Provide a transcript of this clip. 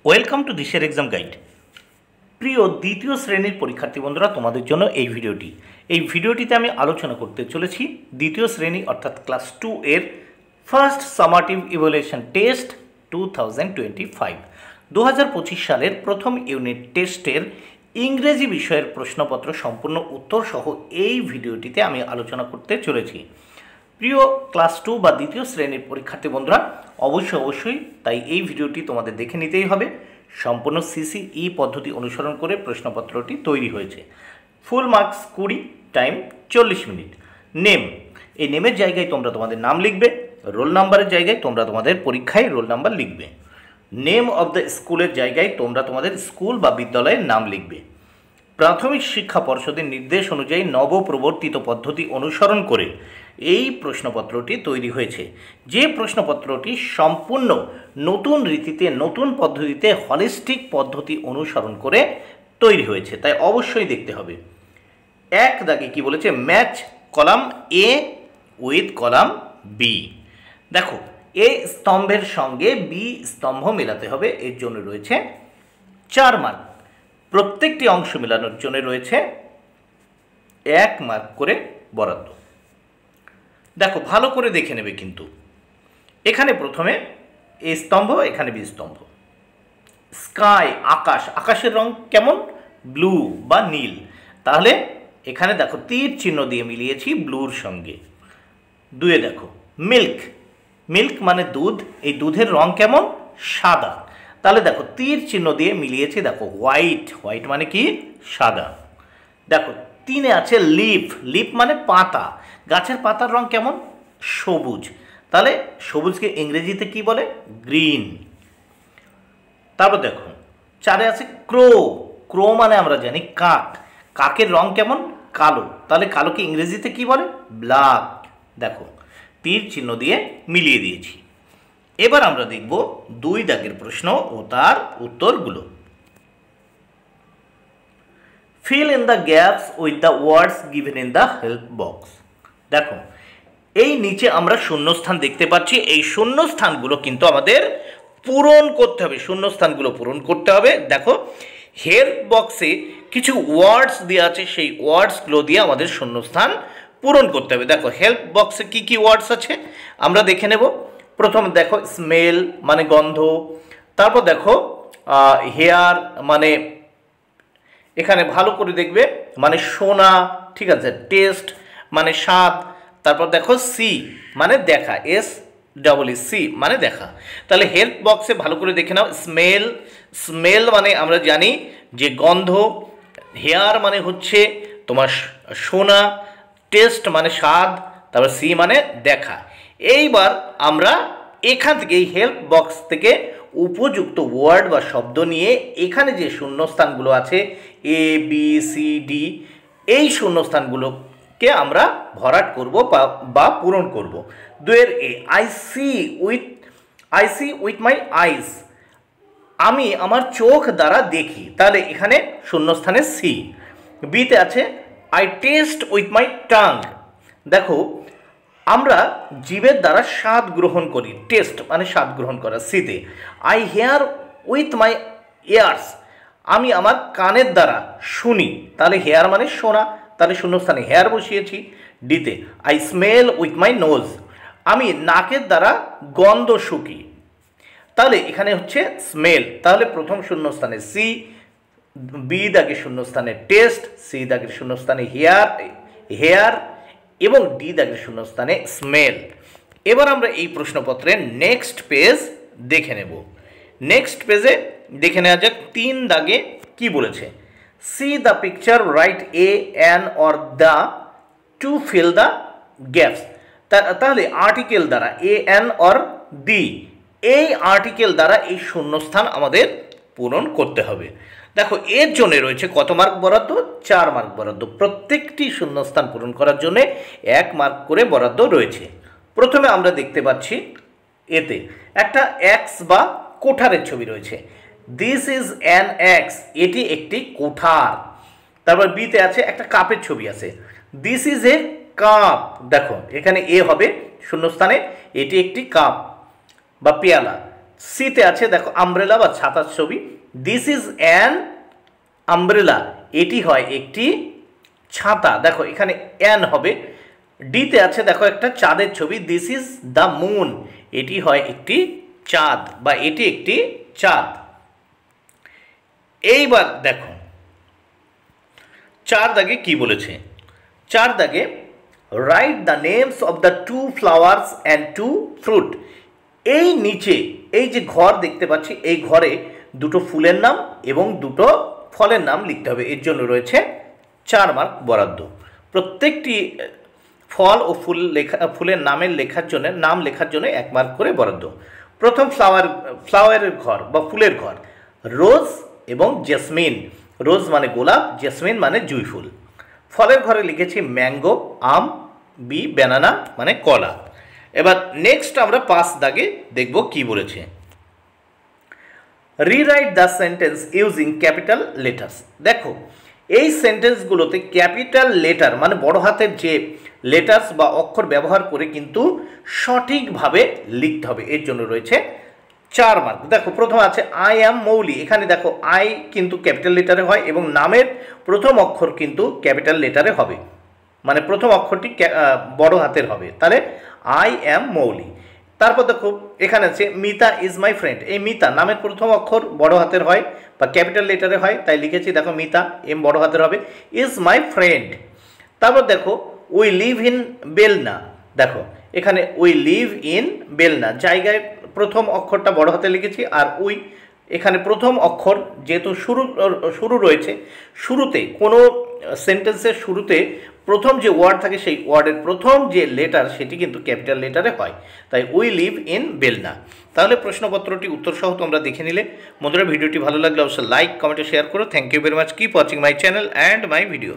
Welcome to দিশের exam guide. প্রিয় দ্বিতীয় শ্রেণীর পরীক্ষার্থী বন্ধুরা, তোমাদের জন্য এই ভিডিওটিতে আমি আলোচনা করতে চলেছি দ্বিতীয় শ্রেণী অর্থাৎ ক্লাস 2 এর ফার্স্ট সামাটিভ ইভ্যালুয়েশন টেস্ট 2025 2025 সালের প্রথম ইউনিট টেস্টের ইংরেজি বিষয়ের প্রশ্নপত্র সম্পূর্ণ উত্তর সহ এই ভিডিওটিতে আমি আলোচনা করতে চলেছি। প্রিয় ক্লাস 2 বা দ্বিতীয় শ্রেণীর পরীক্ষার্থী বন্ধুরা, অবশ্যই তাই এই ভিডিওটি তোমাদের দেখে নিতেই হবে। সম্পূর্ণ সিসিই পদ্ধতি অনুসরণ করে প্রশ্নপত্রটি তৈরি হয়েছে। Full marks 20, time 40 minute. Name, এই নেমের জায়গায় তোমরা তোমাদের নাম লিখবে, রোল নাম্বারের জায়গায় তোমরা তোমাদের পরীক্ষায় রোল নাম্বার লিখবে। নেম অব দ্য স্কুলের জায়গায় তোমরা তোমাদের স্কুল বা বিদ্যালয়ের নাম লিখবে। প্রাথমিক শিক্ষা পর্ষদের নির্দেশ অনুযায়ী নবপ্রবর্তিত পদ্ধতি অনুসরণ করে এই প্রশ্নপত্রটি তৈরি হয়েছে। যে প্রশ্নপত্রটি সম্পূর্ণ নতুন রীতিতে, নতুন পদ্ধতিতে, হলিস্টিক পদ্ধতি অনুসরণ করে তৈরি হয়েছে, তাই অবশ্যই দেখতে হবে। এক দাগে কি বলেছে, match column A with column B. দেখো, এ স্তম্ভের সঙ্গে বি স্তম্ভ মেলাতে হবে, এর জন্য রয়েছে 4 মার্ক। প্রত্যেকটি অংশ মেলানোর জন্য রয়েছে 1 মার্ক করে বরাদ্দ। দেখো, ভালো করে দেখে নেবে কিন্তু। এখানে প্রথমে এ স্তম্ভ, এখানে বি স্তম্ভ। স্কাই, আকাশ, আকাশের রং কেমন? ব্লু বা নীল। তাহলে এখানে দেখো তীর চিহ্ন দিয়ে মিলিয়েছি ব্লুর সঙ্গে। 2 দেখো মিল্ক, মিল্ক মানে দুধ, এই দুধের রং কেমন? সাদা। তাহলে দেখো তীর চিহ্ন দিয়ে মিলিয়েছি, দেখো হোয়াইট, হোয়াইট মানে কি? সাদা। দেখো 3 আছে লিফ, লিফ মানে পাতা, গাছের পাতার রং কেমন? সবুজ। তাহলে সবুজকে ইংরেজিতে কি বলে? গ্রিন। তারপর দেখো 4 আছে ক্রো, ক্রো মানে আমরা জানি কাক, কাকের রং কেমন? কালো। তাহলে কালোকে ইংরেজিতে কি বলে? ব্ল্যাক। দেখো তীর চিহ্ন দিয়ে মিলিয়ে দিয়েছি। এবার আমরা দেখব 2 দাগের প্রশ্ন ও তার উত্তরগুলো। Fill in the gaps with the words given in the help box. দেখো, এই নিচে আমরা শূন্যস্থান দেখতে পাচ্ছি, এই শূন্যস্থানগুলো কিন্তু আমাদের পূরণ করতে হবে, শূন্যস্থানগুলো পূরণ করতে হবে। দেখো হেল্প বক্সে কিছু ওয়ার্ডস দেওয়া আছে, সেই ওয়ার্ডসগুলো দিয়ে আমাদের শূন্যস্থান পূরণ করতে হবে। দেখো হেল্প বক্সে কি কি ওয়ার্ডস আছে আমরা দেখে নেব। প্রথম দেখো স্মেল মানে গন্ধ, তারপর দেখো হেয়ার মানে, এখানে ভালো করে দেখবে, মানে শোনা, ঠিক আছে। টেস্ট মানে স্বাদ। তারপর দেখো সি মানে দেখা, SEE মানে দেখা। তাহলে হেল্প বক্সে ভালো করে দেখে নাও। স্মেল, স্মেল মানে আমরা জানি যে গন্ধ। হেয়ার মানে হচ্ছে তোমার শোনা। টেস্ট মানে স্বাদ। তারপর সি মানে দেখা। এইবার আমরা এখান থেকে এই হেল্প বক্স থেকে উপযুক্ত ওয়ার্ড বা শব্দ নিয়ে এখানে যে শূন্যস্থানগুলো আছে ABCD, এই শূন্যস্থানগুলোকে আমরা ভরাট করব বা পূরণ করব। 2 এর এ, আই সি উইথ মাই আইস, আমি আমার চোখ দ্বারা দেখি। তাহলে এখানে শূন্যস্থানে সি। বিতে আছে I test with my tongue, দেখো আমরা জিভের দ্বারা স্বাদ গ্রহণ করি, টেস্ট মানে স্বাদ গ্রহণ করা। সিতে I hear with my ears, আমি আমার কানের দ্বারা শুনি। তাহলে হেয়ার মানে শোনা, তাহলে শূন্যস্থানে হেয়ার বসিয়েছি। ডিতে I smell with my nose, আমি নাকের দ্বারা গন্ধ শুকি। তাহলে এখানে হচ্ছে স্মেল, তাহলে প্রথম শূন্যস্থানে সি, বি দাগের শূন্যস্থানে টেস্ট, সি দাগের শূন্যস্থানে হেয়ার এবং ডি দাগের শূন্যস্থানে স্মেল। এবার আমরা এই প্রশ্নপত্রের নেক্সট পেজ দেখে নেব। নেক্সট পেজে দেখে নেওয়া যাক 3 দাগে কি বলেছে। See the picture, write a, an or the to fill the gaps. তাহলে আর্টিকেল দ্বারা এ, অ্যান অর দি, এই আর্টিকেল দ্বারা এই শূন্যস্থান আমাদের পূরণ করতে হবে। দেখো এর জন্য রয়েছে কত মার্ক বরাদ্দ? 4 মার্ক বরাদ্দ। প্রত্যেকটি শূন্যস্থান পূরণ করার জন্য 1 মার্ক করে বরাদ্দ রয়েছে। প্রথমে আমরা দেখতে পাচ্ছি এতে একটা এক্স বা কোঠারের ছবি রয়েছে। দিস ইজ অ্যান এক্স, এটি একটি কোঠার। তারপর বিতে আছে একটা কাপের ছবি আছে। দিস ইজ এ কাপ, দেখো এখানে এ হবে শূন্যস্থানে, এটি একটি কাপ বা পেয়ালা। সিতে আছে দেখো আমব্রেলা বা ছাতার ছবি, দিস ইজ অ্যান আমব্রেলা, এটি হয় একটি ছাতা, দেখো এখানে অ্যান হবে। ডিতে আছে দেখো একটা চাঁদের ছবি, দিস ইজ দ্য মুন, এটি হয় একটি চাঁদ বা এটি একটি চাঁদ। এইবার দেখো 4 দাগে কি বলেছে, 4 দাগে write the names of the 2 flowers and 2 fruit. এই নিচে এই যে ঘর দেখতে পাচ্ছি, এই ঘরে দুটো ফুলের নাম এবং দুটো ফলের নাম লিখতে হবে, এর জন্য রয়েছে 4 মার্ক বরাদ্দ। প্রত্যেকটি ফল ও ফুলের নামের নাম লেখার জন্য 1 মার্ক করে বরাদ্দ। প্রথম ফ্লাওয়ারের ঘর বা ফুলের ঘর, রোজ এবং জেসমিন, রোজ মানে গোলাপ, জেসমিন মানে জুঁই ফুল। ফলের ঘরে লিখেছি ম্যাঙ্গো, আম, বি ব্যানানা মানে কলা। এবার নেক্সট আমরা 5 দাগে দেখব কি বলেছে, rewrite the sentence using capital letters. দেখো এই সেন্টেন্সগুলোতে ক্যাপিটাল লেটার মানে বড় হাতের যে লেটার্স বা অক্ষর ব্যবহার করে কিন্তু সঠিকভাবে লিখতে হবে, এর জন্য রয়েছে 4 মার্ক। দেখো প্রথম আছে আই অ্যাম মৌলি, এখানে দেখো আই কিন্তু ক্যাপিটাল লেটারে হয় এবং নামের প্রথম অক্ষর কিন্তু ক্যাপিটাল লেটারে হবে, মানে প্রথম অক্ষরটি বড় হাতের হবে, তাহলে আই অ্যাম মৌলি। তারপর দেখো এখানে আছে মিতা ইজ মাই ফ্রেন্ড, এই মিতা নামের প্রথম অক্ষর বড় হাতের হয় বা ক্যাপিটাল লেটারে হয়, তাই লিখেছি দেখো মিতা, এম বড় হাতের হবে, ইজ মাই ফ্রেন্ড। তারপর দেখো উই লিভ ইন বেলনা, দেখো এখানে উই লিভ ইন বেলনা, জায়গায় প্রথম অক্ষরটা বড় হাতে লিখেছি, আর উই এখানে প্রথম অক্ষর যেহেতু শুরু রয়েছে, শুরুতে কোনো সেন্টেন্সের শুরুতে প্রথম যে ওয়ার্ড থাকে সেই ওয়ার্ডের প্রথম যে লেটার সেটি কিন্তু ক্যাপিটাল লেটারে হয়, তাই উই লিভ ইন বেলনা। তাহলে প্রশ্নপত্রটি উত্তর সহ তোমরা দেখে নিলে। বন্ধুরা ভিডিওটি ভালো লাগলে অবশ্যই লাইক কমেন্ট শেয়ার করো। Thank you very much, keep watching my channel and my video.